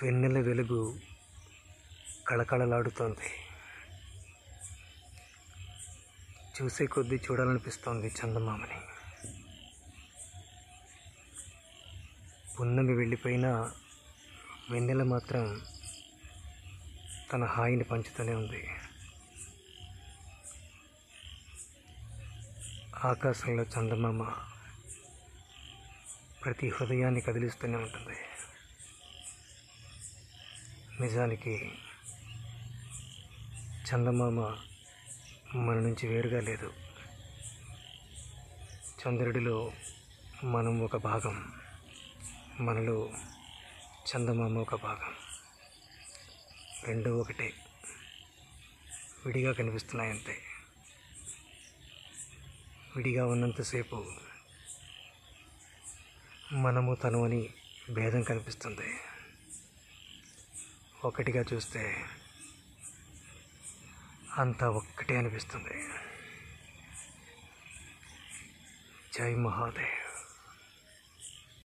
వెన్నెల వెలుగు కళకళలాడుతోంది. చూసే కొద్దీ చూడాలనిపిస్తోంది చందమామని. పున్నమి వెళ్ళిపోయినా వెన్నెల మాత్రం తన హాయిని పంచుతూనే ఉంది. ఆకాశంలో చందమామ ప్రతి హృదయాన్ని కదిలిస్తూనే ఉంటుంది. నిజానికి చందమామ మన నుంచి వేరుగా లేదు. చంద్రుడిలో మనం ఒక భాగం, మనలో చందమామ ఒక భాగం. రెండు ఒకటే, విడిగా కనిపిస్తున్నాయంతే. విడిగా ఉన్నంతసేపు మనము తను అని భేదం కనిపిస్తుంది. ఒకటిగా చూస్తే అంతా ఒక్కటే అనిపిస్తుంది. జై మహాదేవ్.